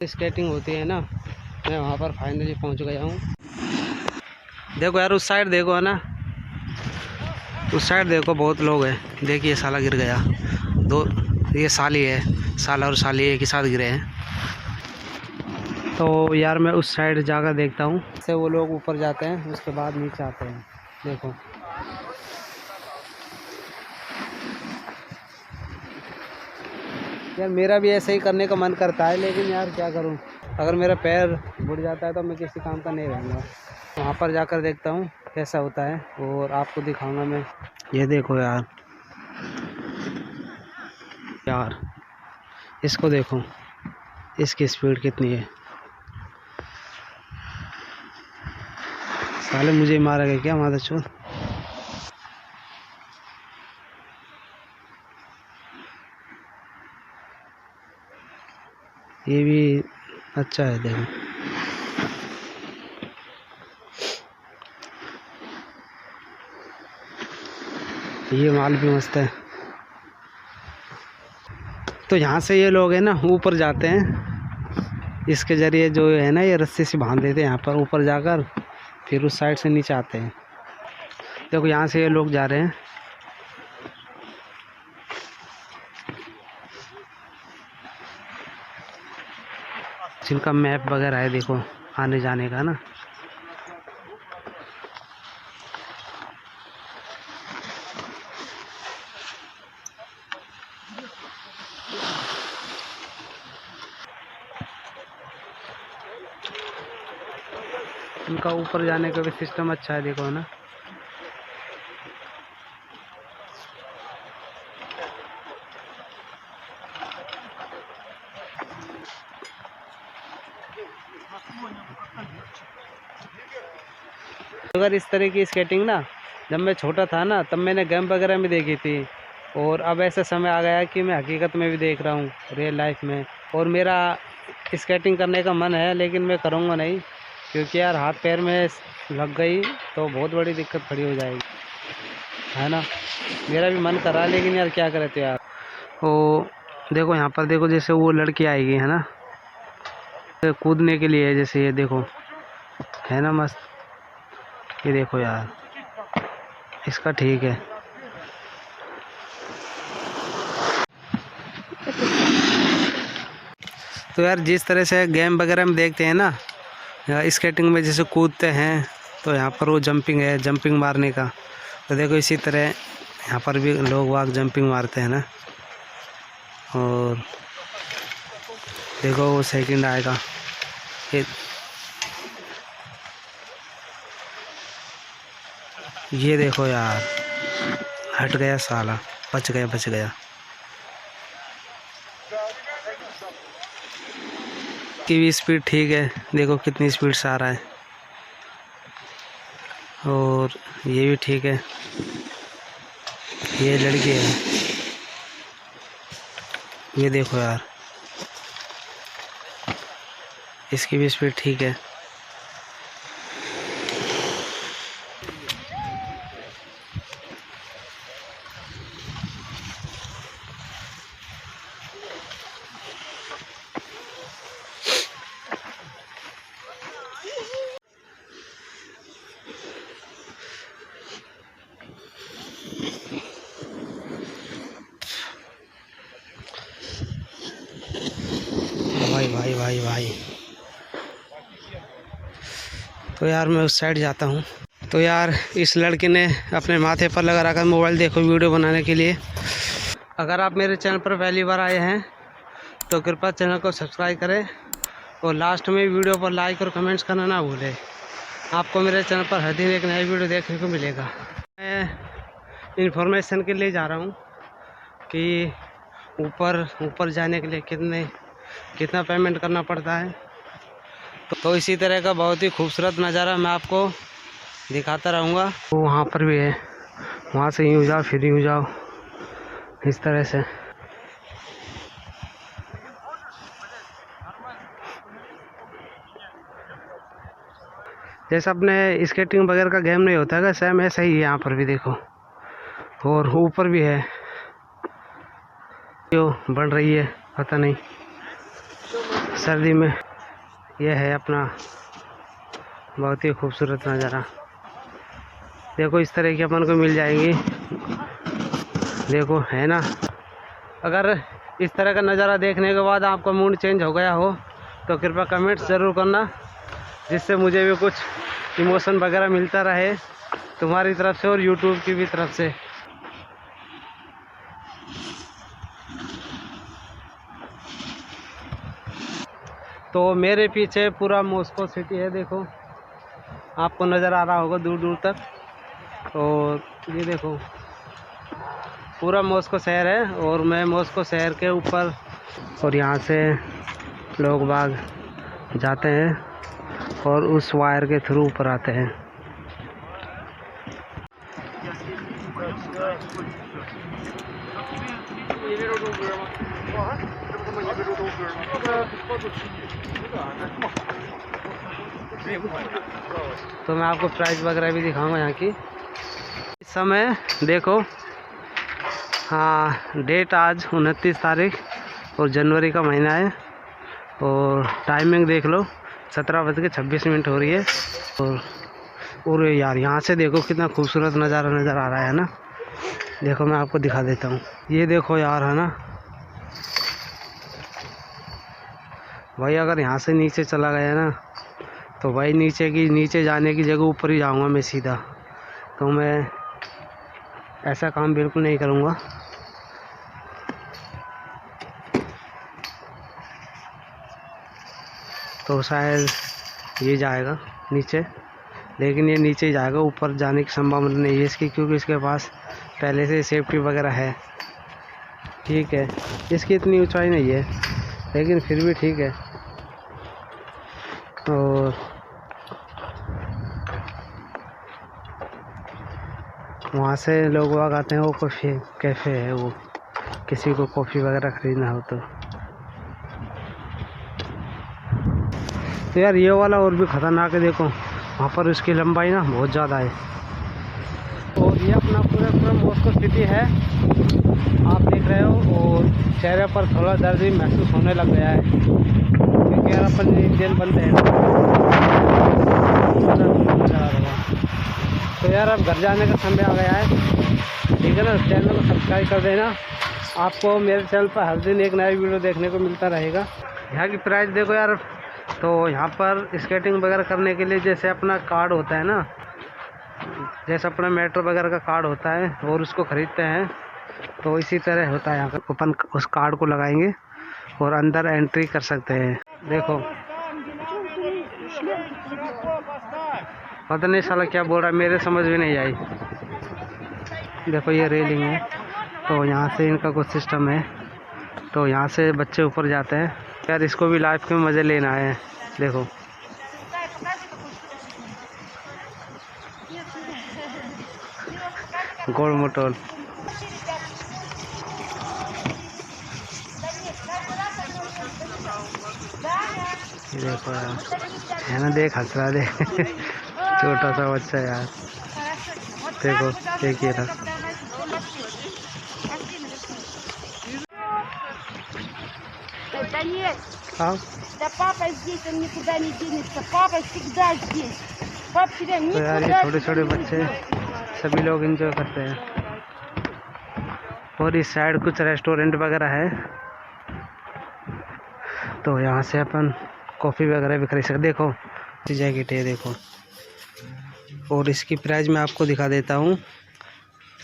Skating होती है ना, मैं वहाँ पर फाइनली पहुँच गया हूँ। देखो यार उस साइड देखो है ना, उस साइड देखो बहुत लोग हैं। देखिए साला गिर गया, दो ये साली है, साला और साली एक ही साथ गिरे हैं। तो यार मैं उस साइड जाकर देखता हूँ। से वो लोग ऊपर जाते हैं उसके बाद नीचे आते हैं। देखो यार मेरा भी ऐसे ही करने का मन करता है, लेकिन यार क्या करूँ, अगर मेरा पैर मुड़ जाता है तो मैं किसी काम का नहीं रहूँगा। वहाँ पर जाकर देखता हूँ कैसा होता है और आपको दिखाऊंगा मैं। ये देखो यार, यार इसको देखो, इसकी स्पीड कितनी है। साले मुझे मारा गया क्या माता चोद। ये भी अच्छा है देखो, ये माल भी मस्त है। तो यहाँ से ये लोग हैं ना ऊपर जाते हैं, इसके ज़रिए जो है ना ये रस्सी से बांध देते हैं यहाँ पर, ऊपर जाकर फिर उस साइड से नीचे आते हैं। देखो यहाँ से ये लोग जा रहे हैं। जिनका मैप वगैरह है देखो आने जाने का ना। इनका ऊपर जाने का भी सिस्टम अच्छा है देखो ना। अगर इस तरह की स्केटिंग ना जब मैं छोटा था ना तब मैंने गेम वगैरह में देखी थी, और अब ऐसा समय आ गया कि मैं हकीकत में भी देख रहा हूँ रियल लाइफ में। और मेरा स्केटिंग करने का मन है, लेकिन मैं करूँगा नहीं, क्योंकि यार हाथ पैर में लग गई तो बहुत बड़ी दिक्कत खड़ी हो जाएगी, है ना। मेरा भी मन कर रहा है, लेकिन यार क्या करे तो यार। ओ देखो यहाँ पर देखो, जैसे वो लड़की आएगी है ना कूदने के लिए, जैसे ये देखो है ना मस्त। ये देखो यार इसका ठीक है। तो यार जिस तरह से गेम वगैरह में देखते हैं ना, स्केटिंग में जैसे कूदते हैं तो यहाँ पर वो जंपिंग है, जंपिंग मारने का। तो देखो इसी तरह यहाँ पर भी लोग वाग जंपिंग मारते हैं ना। और देखो वो सेकंड आएगा, ये देखो यार हट गया साला, बच गया बच गया। की भी स्पीड ठीक है, देखो कितनी स्पीड से आ रहा है। और ये भी ठीक है, ये लड़की है, ये देखो यार इसकी भी स्पीड ठीक है। भाई भाई भाई भाई, तो यार मैं उस साइड जाता हूँ। तो यार इस लड़के ने अपने माथे पर लगा रखा मोबाइल, देखो वीडियो बनाने के लिए। अगर आप मेरे चैनल पर पहली बार आए हैं तो कृपया चैनल को सब्सक्राइब करें, और लास्ट में वीडियो पर लाइक और कमेंट्स करना ना भूलें। आपको मेरे चैनल पर हर दिन एक नया वीडियो देखने को मिलेगा। मैं इन्फॉर्मेशन के लिए जा रहा हूँ कि ऊपर जाने के लिए कितना पेमेंट करना पड़ता है। तो इसी तरह का बहुत ही खूबसूरत नज़ारा मैं आपको दिखाता रहूँगा। तो वहाँ पर भी है, वहाँ से यूँ जाओ फिर यूँ जाओ, इस तरह से। जैसे अपने स्केटिंग वगैरह का गेम नहीं होता है, सेम ऐसा ही है यहाँ पर भी देखो। और ऊपर भी है, जो बन रही है पता नहीं, सर्दी में यह है अपना बहुत ही खूबसूरत नज़ारा। देखो इस तरह की अपन को मिल जाएंगी, देखो है ना। अगर इस तरह का नज़ारा देखने के बाद आपका मूड चेंज हो गया हो तो कृपया कमेंट्स ज़रूर करना, जिससे मुझे भी कुछ इमोशन वगैरह मिलता रहे तुम्हारी तरफ से और यूट्यूब की भी तरफ से। तो मेरे पीछे पूरा मॉस्को सिटी है, देखो आपको नज़र आ रहा होगा दूर दूर तक। और ये देखो पूरा मॉस्को शहर है और मैं मॉस्को शहर के ऊपर, और यहाँ से लोग बाग जाते हैं और उस वायर के थ्रू ऊपर आते हैं। तो मैं आपको प्राइस वगैरह भी दिखाऊंगा यहाँ की। इस समय देखो, हाँ डेट आज 29 तारीख और जनवरी का महीना है, और टाइमिंग देख लो 17:26 हो रही है। और यार यहाँ से देखो कितना खूबसूरत नज़ारा नज़र आ रहा है ना। देखो मैं आपको दिखा देता हूँ, ये देखो यार, है ना भाई। अगर यहाँ से नीचे चला गया ना तो भाई नीचे जाने की जगह ऊपर ही जाऊँगा मैं सीधा। तो मैं ऐसा काम बिल्कुल नहीं करूँगा। तो शायद ये जाएगा नीचे, लेकिन ये नीचे ही जाएगा, ऊपर जाने की संभावना नहीं है इसकी, क्योंकि इसके पास पहले से सेफ्टी वगैरह है। ठीक है, इसकी इतनी ऊंचाई नहीं है लेकिन फिर भी ठीक है। और वहाँ से लोग वाग आते हैं, वो कॉफ़ी कैफ़े है, वो किसी को कॉफ़ी वगैरह ख़रीदना हो तो यार ये वाला और भी ख़तरनाक है। देखो वहाँ पर उसकी लंबाई ना बहुत ज़्यादा है। और ये अपना पूरा मॉस्को सिटी है, आप देख रहे हो। और चेहरे पर थोड़ा दर्द भी महसूस होने लग गया है, क्योंकि यार अपन इंडियन बंदे हैं। तो यार अब घर जाने का समय आ गया है, ठीक है ना। चैनल को सब्सक्राइब कर देना, आपको मेरे चैनल पर हर दिन एक नया वीडियो देखने को मिलता रहेगा। यहाँ की प्राइस देखो यार, तो यहाँ पर स्केटिंग वगैरह करने के लिए जैसे अपना कार्ड होता है ना, जैसे अपना मेट्रो वगैरह का कार्ड होता है और उसको ख़रीदते हैं, तो इसी तरह होता है। यहाँ पर अपन उस कार्ड को लगाएंगे और अंदर एंट्री कर सकते हैं। देखो पता नहीं साला क्या बोल रहा है, मेरे समझ में नहीं आई। देखो ये रेलिंग है, तो यहाँ से इनका कुछ सिस्टम है, तो यहाँ से बच्चे ऊपर जाते हैं। यार इसको भी लाइफ के मज़े लेना है। देखो गोल मोटोल, देखो यार, है ना, देख हंस रहा, देख छोटा सा बच्चा यार। देखो देखिए ना, तो यार ये छोटे छोटे बच्चे सभी लोग एंजॉय करते हैं। और इस साइड कुछ रेस्टोरेंट वगैरह है, तो यहाँ से अपन कॉफ़ी वगैरह भी खरीद सकते। देखो जैकेट है, देखो। और इसकी प्राइस मैं आपको दिखा देता हूँ,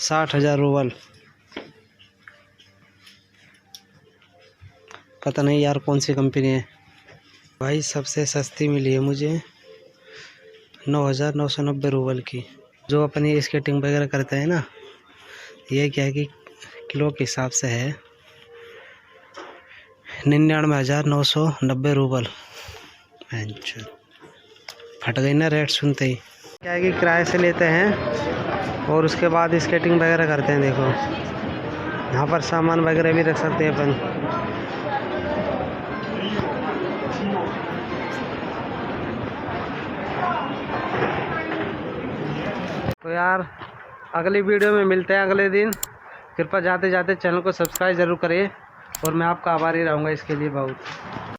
60,000 रूबल। पता नहीं यार कौन सी कंपनी है भाई। सबसे सस्ती मिली है मुझे 9,990 रूबल की। जो अपन ये स्केटिंग वगैरह करते हैं ना, ये क्या है कि किलो के हिसाब से है 99,990 रूबल। फट गई ना रेट सुनते ही। क्या है कि किराए से लेते हैं और उसके बाद स्केटिंग वगैरह करते हैं। देखो यहाँ पर सामान वगैरह भी रख सकते हैं अपन। तो यार अगली वीडियो में मिलते हैं अगले दिन। कृपया जाते जाते चैनल को सब्सक्राइब ज़रूर करिए और मैं आपका आभारी रहूँगा इसके लिए बहुत।